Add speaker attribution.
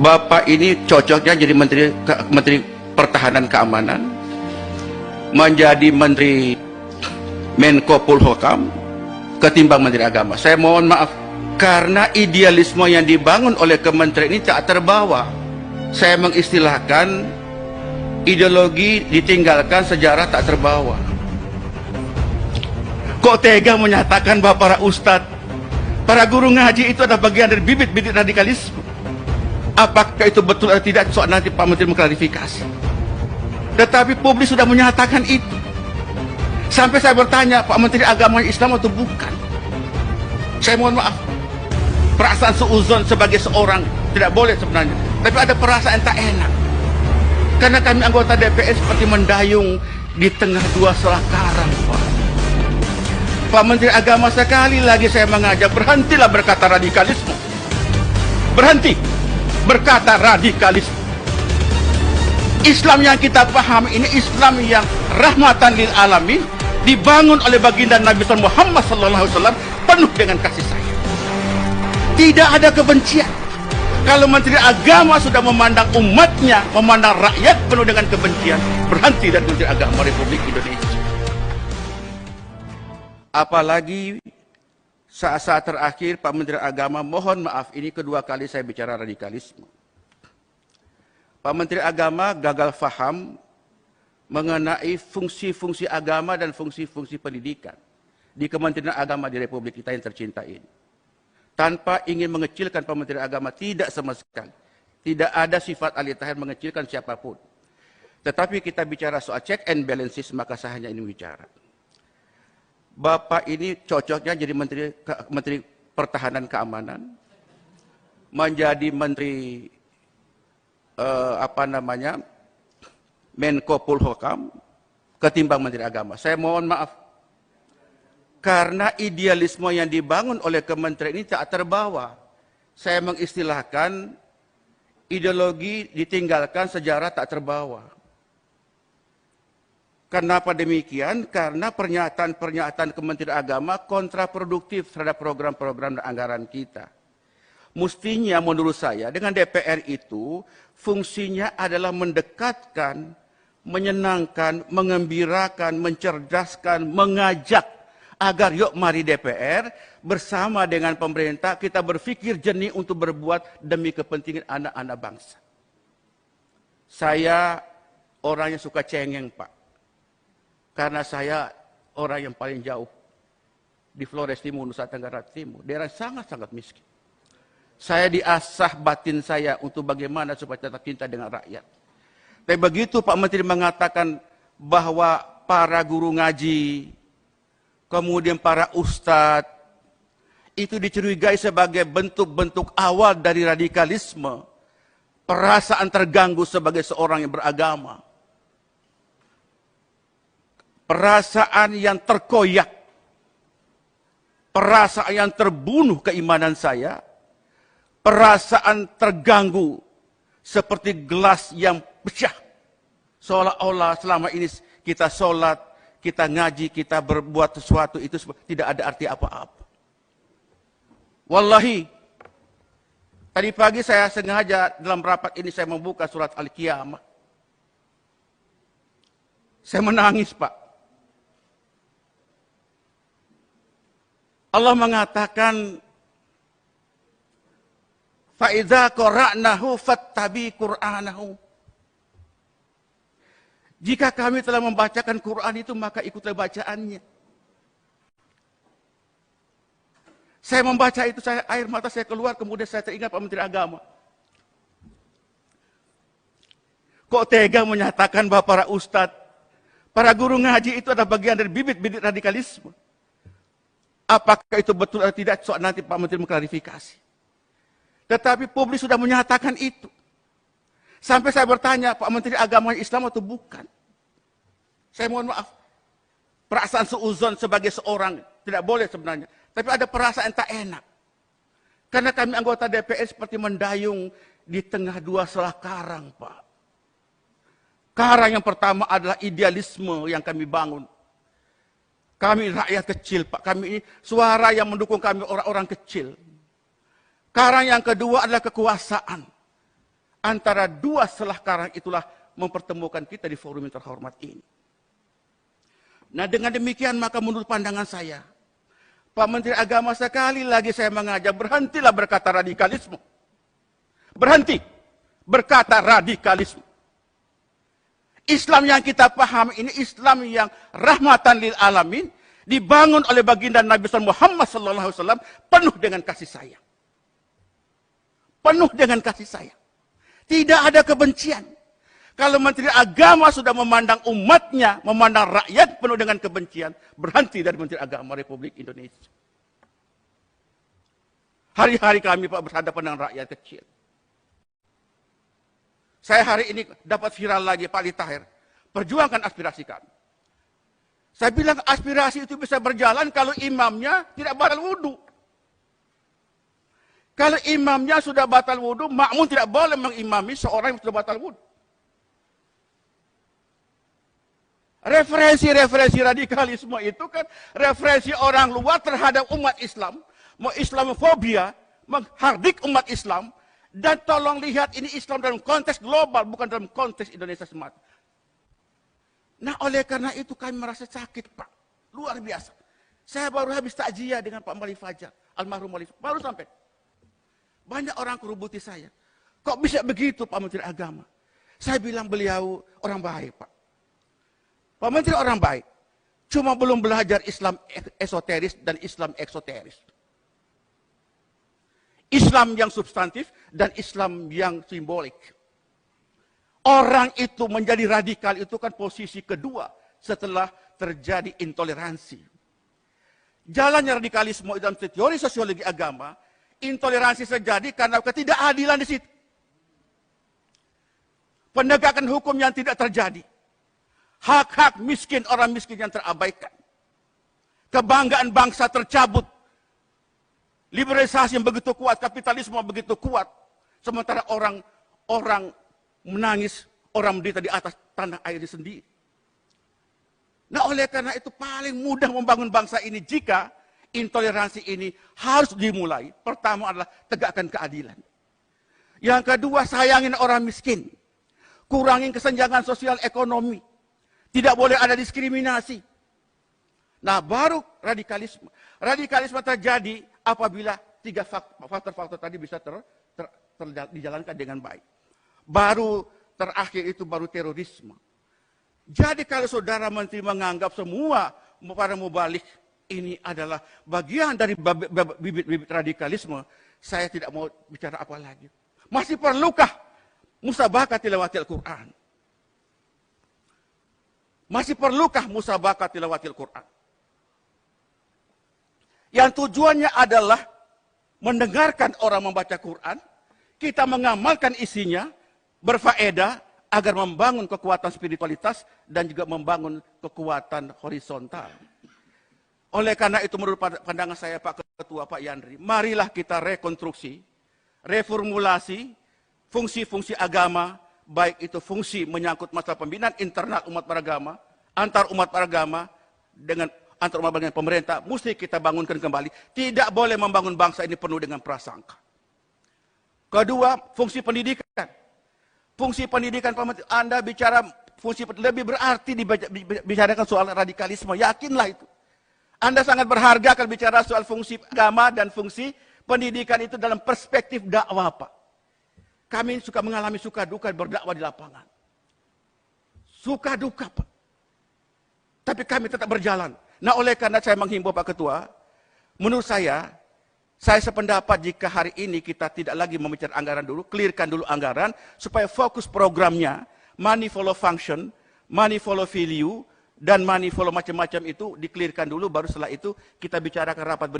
Speaker 1: Bapak ini cocoknya jadi Menteri Pertahanan Keamanan, menjadi Menteri Menko Polhukam ketimbang Menteri Agama. Saya mohon maaf, karena idealisme yang dibangun oleh kementerian ini tak terbawa. Saya mengistilahkan ideologi ditinggalkan, sejarah tak terbawa. Kok tega menyatakan bahwa para ustadz, para guru ngaji itu adalah bagian dari bibit-bibit radikalisme? Apakah itu betul atau tidak, soal nanti Pak Menteri mengklarifikasi. Tetapi publik sudah menyatakan itu. Sampai saya bertanya, Pak Menteri agama Islam atau bukan? Saya mohon maaf, perasaan suuzon sebagai seorang tidak boleh sebenarnya, tapi ada perasaan tak enak. Karena kami anggota DPR seperti mendayung di tengah dua selah karang, Pak. Pak Menteri Agama, sekali lagi saya mengajak, berhentilah berkata radikalisme. Berhenti berkata radikalisme. Islam yang kita pahami ini Islam yang rahmatan lil alamin, dibangun oleh baginda Nabi Muhammad SAW, penuh dengan kasih sayang. Tidak ada kebencian. Kalau Menteri Agama sudah memandang umatnya, memandang rakyat penuh dengan kebencian, berhenti dari Menteri Agama Republik Indonesia. Apalagi saat-saat terakhir Pak Menteri Agama, mohon maaf, ini kedua kali saya bicara radikalisme. Pak Menteri Agama gagal faham mengenai fungsi-fungsi agama dan fungsi-fungsi pendidikan di Kementerian Agama di Republik kita yang tercinta ini. Tanpa ingin mengecilkan Pak Menteri Agama, tidak sama sekali. Tidak ada sifat alih tahir mengecilkan siapapun. Tetapi kita bicara soal check and balances, maka saya hanya ingin bicara. Bapak ini cocoknya jadi Menteri Pertahanan Keamanan, menjadi Menteri Menko Polhukam ketimbang Menteri Agama. Saya mohon maaf, karena idealisme yang dibangun oleh kementerian ini tak terbawa. Saya mengistilahkan ideologi ditinggalkan, sejarah tak terbawa. Kenapa demikian? Karena pernyataan-pernyataan Kementerian Agama kontraproduktif terhadap program-program dan anggaran kita. Mestinya menurut saya dengan DPR itu fungsinya adalah mendekatkan, menyenangkan, mengembirakan, mencerdaskan, mengajak agar yuk mari DPR bersama dengan pemerintah kita berpikir jernih untuk berbuat demi kepentingan anak-anak bangsa. Saya orang yang suka cengeng, Pak. Karena saya orang yang paling jauh di Flores Timur, Nusa Tenggara Timur, daerah sangat-sangat miskin. Saya diasah batin saya untuk bagaimana supaya tetap cinta dengan rakyat. Tapi begitu Pak Menteri mengatakan bahwa para guru ngaji, kemudian para ustadz, itu dicurigai sebagai bentuk-bentuk awal dari radikalisme, perasaan terganggu sebagai seorang yang beragama. Perasaan yang terkoyak, perasaan yang terbunuh keimanan saya, perasaan terganggu seperti gelas yang pecah. Seolah-olah selama ini kita sholat, kita ngaji, kita berbuat sesuatu itu tidak ada arti apa-apa. Wallahi, tadi pagi saya sengaja dalam rapat ini saya membuka surat Al-Qiyamah. Saya menangis, Pak. Allah mengatakan, "Fa'idza qara'nahu fattabi Qur'anahu." Jika kami telah membacakan Quran itu, maka ikutlah bacaannya. Saya membaca itu, air mata saya keluar, kemudian saya teringat Pak Menteri Agama. Kok tega menyatakan bahwa para ustadz, para guru ngaji itu adalah bagian dari bibit-bibit radikalisme? Apakah itu betul atau tidak, soal nanti Pak Menteri mengklarifikasi. Tetapi publik sudah menyatakan itu. Sampai saya bertanya, Pak Menteri Agama Islam atau bukan? Saya mohon maaf, perasaan suuzon sebagai seorang tidak boleh sebenarnya. Tapi ada perasaan tak enak. Karena kami anggota DPR seperti mendayung di tengah dua selah karang, Pak. Karang yang pertama adalah idealisme yang kami bangun. Kami rakyat kecil, Pak. Kami ini suara yang mendukung kami orang-orang kecil. Karang yang kedua adalah kekuasaan. Antara dua selah karang itulah mempertemukan kita di forum yang terhormat ini. Nah, dengan demikian maka menurut pandangan saya, Pak Menteri Agama, sekali lagi saya mengajak, berhentilah berkata radikalisme. Berhenti berkata radikalisme. Islam yang kita pahami ini Islam yang rahmatan lil alamin, dibangun oleh baginda Nabi Muhammad SAW, penuh dengan kasih sayang. Penuh dengan kasih sayang. Tidak ada kebencian. Kalau Menteri Agama sudah memandang umatnya, memandang rakyat penuh dengan kebencian, berhenti dari Menteri Agama Republik Indonesia. Hari-hari kami Pak berhadapan dengan rakyat kecil. Saya hari ini dapat viral lagi Pak Ali Tahir, perjuangkan aspirasi kami. Saya bilang aspirasi itu bisa berjalan kalau imamnya tidak batal wudhu. Kalau imamnya sudah batal wudhu, makmum tidak boleh mengimami seorang yang sudah batal wudhu. Referensi-referensi radikalisme itu kan referensi orang luar terhadap umat Islam, mau Islamofobia, menghardik umat Islam, dan tolong lihat ini Islam dalam konteks global, bukan dalam konteks Indonesia semata. Nah, oleh karena itu kami merasa sakit, Pak. Luar biasa. Saya baru habis takziah dengan Pak Mali Fajar, almarhum Mali, baru sampai. Banyak orang kerubuti saya. Kok bisa begitu Pak Menteri Agama? Saya bilang beliau orang baik, Pak. Pak Menteri orang baik. Cuma belum belajar Islam esoteris dan Islam eksoteris. Islam yang substantif dan Islam yang simbolik. Orang itu menjadi radikal itu kan posisi kedua setelah terjadi intoleransi. Jalannya radikalisme dalam teori sosiologi agama, intoleransi terjadi karena ketidakadilan di situ. Penegakan hukum yang tidak terjadi. Hak-hak miskin, orang miskin yang terabaikan. Kebanggaan bangsa tercabut. Liberalisasi yang begitu kuat, kapitalisme begitu kuat. Sementara orang menangis, orang menderita di atas tanah air sendiri. Nah, oleh karena itu paling mudah membangun bangsa ini jika intoleransi ini harus dimulai. Pertama adalah tegakkan keadilan. Yang kedua, sayangin orang miskin. Kurangin kesenjangan sosial ekonomi. Tidak boleh ada diskriminasi. Nah, baru radikalisme. Radikalisme terjadi apabila tiga faktor-faktor tadi bisa dijalankan dengan baik. Baru terakhir itu baru terorisme. Jadi kalau saudara menteri menganggap semua para mubalik ini adalah bagian dari bibit-bibit radikalisme, saya tidak mau bicara apa lagi. Masih perlukah musabaqah tilawatil Quran? Masih perlukah musabaqah tilawatil Quran? Yang tujuannya adalah mendengarkan orang membaca Quran, kita mengamalkan isinya, berfaedah, agar membangun kekuatan spiritualitas dan juga membangun kekuatan horizontal. Oleh karena itu menurut pandangan saya Pak Ketua, Pak Yandri, marilah kita rekonstruksi, reformulasi fungsi-fungsi agama, baik itu fungsi menyangkut masalah pembinaan internal umat beragama, antar umat beragama, dengan antar umat beragama pemerintah, mesti kita bangunkan kembali. Tidak boleh membangun bangsa ini penuh dengan prasangka. Kedua, fungsi pendidikan. Fungsi pendidikan, Anda bicara fungsi lebih berarti dibicarakan soal radikalisme, yakinlah itu. Anda sangat berharga kalau bicara soal fungsi agama dan fungsi pendidikan itu dalam perspektif dakwah, Pak. Kami suka mengalami suka duka berdakwah di lapangan. Suka duka, Pak. Tapi kami tetap berjalan. Nah, oleh karena saya menghimbau Pak Ketua, menurut saya sependapat jika hari ini kita tidak lagi membicarakan anggaran dulu, clearkan dulu anggaran, supaya fokus programnya, money follow function, money follow value, dan money follow macam-macam itu, di-clearkan dulu, baru setelah itu kita bicarakan rapat